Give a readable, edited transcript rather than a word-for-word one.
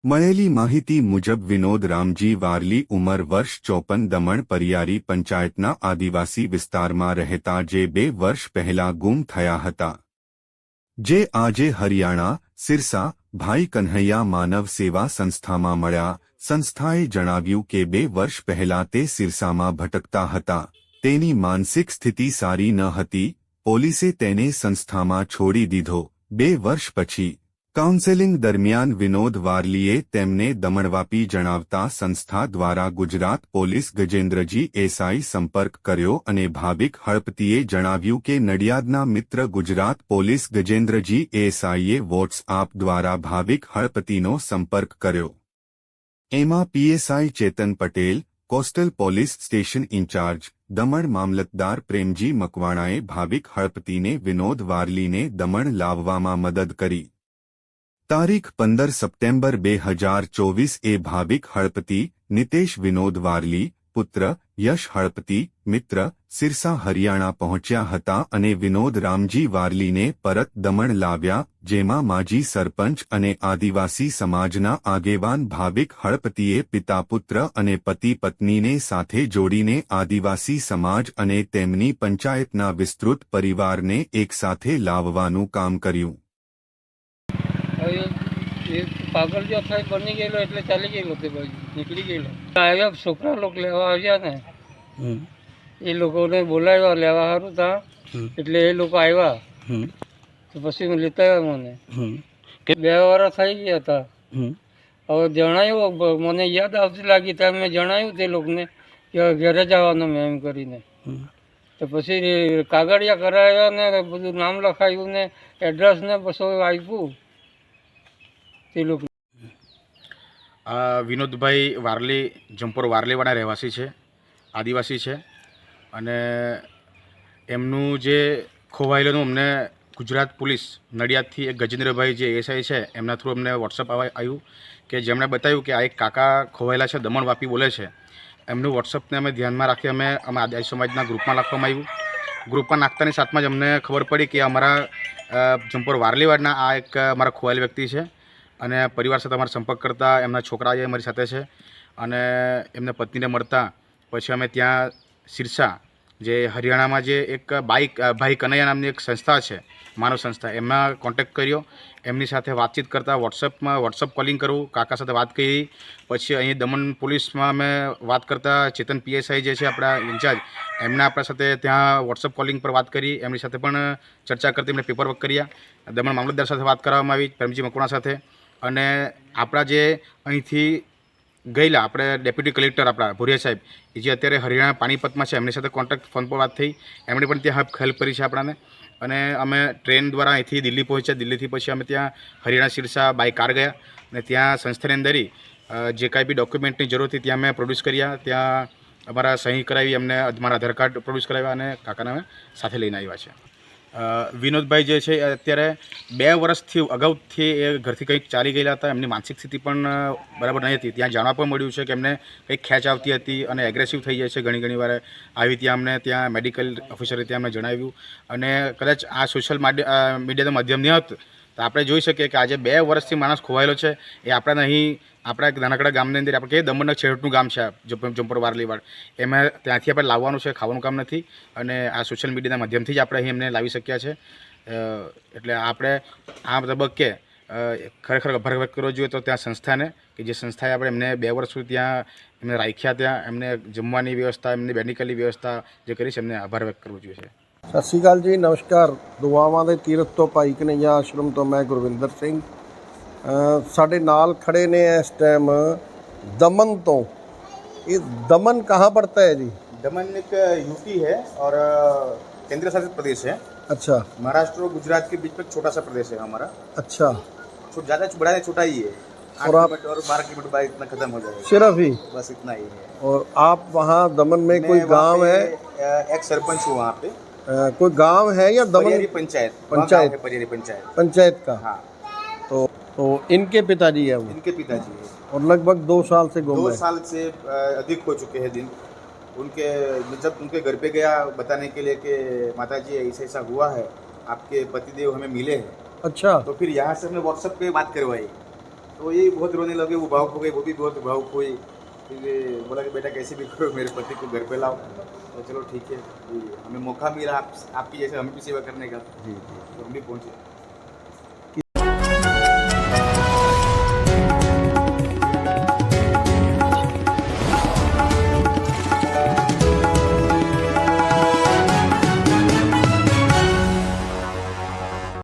મળેલી માહિતી મુજબ વિનોદ રામજી વારલી ઉંમર વર્ષ 54 દમણ પરિયારી પંચાયતના આદિવાસી વિસ્તારમાં રહેતા જે 2 વર્ષ પહેલા ગુમ થયા હતા, જે આજે હરિયાણા સિરસા ભાઈ કન્હૈયા માનવ સેવા સંસ્થામાં મળ્યા। સંસ્થાએ જણાવ્યું કે 2 વર્ષ પહેલા તે સિરસામાં ભટકતા હતા। તેની માનસિક સ્થિતિ સારી ન હતી। પોલીસે તેને સંસ્થામાં છોડી દીધો। 2 વર્ષ પછી કાઉન્સેલિંગ દરમિયાન વિનોદ વારલીએ તેમને દમણવાપી જણાવતા સંસ્થા દ્વારા ગુજરાત પોલીસ ગજેન્દ્રજી એસઆઈ સંપર્ક કર્યો અને ભાવિક હળપતિએ જણાવ્યું કે નડિયાદના મિત્ર ગુજરાત પોલીસ ગજેન્દ્રજી એસઆઈએ વોટ્સઆપ દ્વારા ભાવિક હળપતિનો સંપર્ક કર્યો। એમાં PSI Chetan Patel, coastal police station incharge Daman મામલતદાર પ્રેમજી મકવાણાએ ભાવિક હળપતિને વિનોદ વારલીને દમણ લાવવામાં મદદ કરી। તારીખ 15 સપ્ટેમ્બર 2024 ભાવિક હળપતિ નિતેશ વિનોદ વારલી પુત્ર યશ હળપતિ મિત્ર સિરસા હરિયાણા પહોંચ્યા હતા અને વિનોદ રામજી વારલીને પરત દમણ લાવ્યા, જેમાં માજી સરપંચ અને આદિવાસી સમાજના આગેવાન ભાવિક હળપતિએ પિતા પુત્ર અને પતિ પત્નીને સાથે જોડીને આદિવાસી સમાજ અને તેમની પંચાયતના વિસ્તૃત પરિવારને એકસાથે લાવવાનું કામ કર્યું। પાગલ જો થાય બની ગયેલો એટલે ચાલી ગયેલો તે બાજુ નીકળી ગયેલો। આવ્યા છોકરા લોકો લેવા આવ્યા ને, એ લોકોને બોલાવ્યા લેવા સારું ત્યાં, એટલે એ લોકો આવ્યા તો પછી લેતા આવ્યા મને કે 2 વર્ષ થઈ ગયા હતા। હવે જણાવ્યું, મને યાદ આવતી લાગી ત્યાં મેં જણાવ્યું તે લોકોને કે ઘરે જવાનું મેં એમ કરીને, તો પછી કાગળિયા કરાવ્યા ને બધું નામ લખાયું ને એડ્રેસ ને પછી આપ્યું તે લોકો। વિનોદભાઈ વારલી જંપોર વારલીવાળા રહેવાસી છે, આદિવાસી છે અને એમનું જે ખોવાયેલું અમને ગુજરાત પોલીસ નડિયાદથી એક ગજેન્દ્રભાઈ જે એસઆઈ છે એમના થ્રુ અમને વોટ્સઅપ આવ્યું કે જેમણે બતાવ્યું કે આ એક કાકા ખોવાયેલા છે, દમણ વાપી બોલે છે। એમનું વોટ્સઅપને અમે ધ્યાનમાં રાખી અમે આદિવાસી સમાજના ગ્રુપમાં નાખવામાં આવ્યું। ગ્રુપમાં નાખતાની સાથમાં જ અમને ખબર પડી કે અમારા જંપોર વારલીવાડના આ એક અમારા ખોવાયેલ વ્યક્તિ છે અને પરિવાર સાથે અમારો સંપર્ક કરતા એમના છોકરા જે અમારી સાથે છે અને એમને પત્નીને મળતા પછી અમે ત્યાં સિરસા જે હરિયાણામાં જે એક ભાઈ કનૈયા નામની એક સંસ્થા છે, માનવ સંસ્થા, એમાં કોન્ટેક્ટ કર્યો। એમની સાથે વાતચીત કરતાં વોટ્સઅપ કોલિંગ કરવું, કાકા સાથે વાત કરી। પછી અહીં દમણ પોલીસમાં અમે વાત કરતાં ચેતન પીએસઆઈ જે છે આપણા ઇન્ચાર્જ, એમના આપણા સાથે ત્યાં વોટ્સઅપ કોલિંગ પર વાત કરી, એમની સાથે પણ ચર્ચા કરતી એમને પેપર વર્ક કર્યા। દમણ મામલતદાર સાથે વાત કરવામાં આવી, પ્રેમજી મકવાણા સાથે, અને આપણા જે અહીંથી ગયેલા આપણે ડેપ્યુટી કલેક્ટર આપણા ભુરિયા સાહેબ એ જે અત્યારે હરિયાણા પાણીપતમાં છે એમની સાથે કોન્ટેક્ટ ફોન પર વાત થઈ, એમણે પણ ત્યાં હેલ્પ કરી છે આપણાને। અને અમે ટ્રેન દ્વારા અહીંથી દિલ્હી પહોંચ્યા। દિલ્હીથી પછી અમે ત્યાં હરિયાણા સિરસા બાય કાર ગયા અને ત્યાં સંસ્થાની અંદર જે કાંઈ બી ડોક્યુમેન્ટની જરૂર હતી ત્યાં અમે પ્રોડ્યુસ કર્યા। ત્યાં અમારા સહી કરાવી, અમને અમારા આધાર કાર્ડ પ્રોડ્યુસ કરાવ્યા અને કાકાને અમે સાથે લઈને આવ્યા છે। વિનોદભાઈ જે છે અત્યારે 2 વર્ષથી અગાઉથી એ ઘરથી કંઈક ચાલી ગયેલા હતા। એમની માનસિક સ્થિતિ પણ બરાબર નહીં હતી। ત્યાં જાણવા પણ મળ્યું છે કે એમને કંઈક ખેંચ આવતી હતી અને એગ્રેસિવ થઈ જાય છે ઘણી વાર આવી। ત્યાં અમને ત્યાં મેડિકલ ઓફિસરે ત્યાં અમને જણાવ્યું અને કદાચ આ સોશિયલ મીડિયાનું માધ્યમ નહીં હતું તો આપણે જોઈ શકીએ કે આજે 2 વર્ષથી માણસ ખોવાયેલો છે। એ આપણા અહીં આપણા એક નાનકડા ગામની અંદર આપણે કહીએ દમણના છેવટનું ગામ છે જંપોર વારલીવાડ, એમાં ત્યાંથી આપણે લાવવાનું છે, ખાવાનું કામ નથી અને આ સોશિયલ મીડિયાના માધ્યમથી જ આપણે અહીં એમને લાવી શક્યા છે। એટલે આપણે આ તબક્કે ખરેખર આભાર વ્યક્ત કરવો જોઈએ તો ત્યાં સંસ્થાને કે જે સંસ્થાએ આપણે એમને 2 વર્ષ સુધી ત્યાં એમને રાખ્યા, ત્યાં એમને જમવાની વ્યવસ્થા, એમની મેડિકલની વ્યવસ્થા જે કરી છે એમને આભાર વ્યક્ત કરવો જોઈએ। ਸਤਿ ਸ਼੍ਰੀ ਅਕਾਲ ਜੀ, ਨਮਸਕਾਰ। ਦੁਆਵਾਂ ਦੇ ਤੀਰਥ ਤੋਂ ਭਾਈ ਕਨ੍ਹਈਆ ਆਸ਼ਰਮ ਤੋਂ ਮੈਂ ਗੁਰਵਿੰਦਰ ਸਿੰਘ। ਸਾਡੇ ਨਾਲ ਖੜੇ ਨੇ ਇਸ ਟਾਈਮ दमन तो। ये दमन कहाँ पड़ता है जी? दमन एक यूपी है और केंद्र शासित प्रदेश है। अच्छा। महाराष्ट्र और गुजरात के बीच में छोटा सा प्रदेश है हमारा। अच्छा। ज़्यादा बड़ा है, छोटा ही है, 8 किलोमीटर और 12 किलोमीटर बाद इतना खत्म हो जाएगा, सिर्फ ही बस इतना ही है। और आप वहाँ दमन में कोई गांव है? एक सरपंच हूँ वहाँ पे। कोई गांव है या दमन पंचायत? परियारी पंचायत का। हाँ। तो इनके पिताजी है वो? इनके पिताजी है। और लगभग 2 साल से गुम है। 2 साल से अधिक हो चुके हैं दिन। उनके जब उनके घर पे गया बताने के लिए कि माताजी ऐसा हुआ है, आपके पतिदेव हमें मिले हैं। अच्छा। तो फिर यहाँ से हमने व्हाट्सएप पे बात करवाई तो ये बहुत रोने लगे, वो भावुक हो गई, वो भी बहुत भावुक हुई। फिर ये बोला कि बेटा कैसे भी करो मेरे पति को घर पे लाओ। तो चलो ठीक है, हमें मौका मिला आपकी जैसे हमें भी सेवा करने का, जी तो हम भी पहुँचे।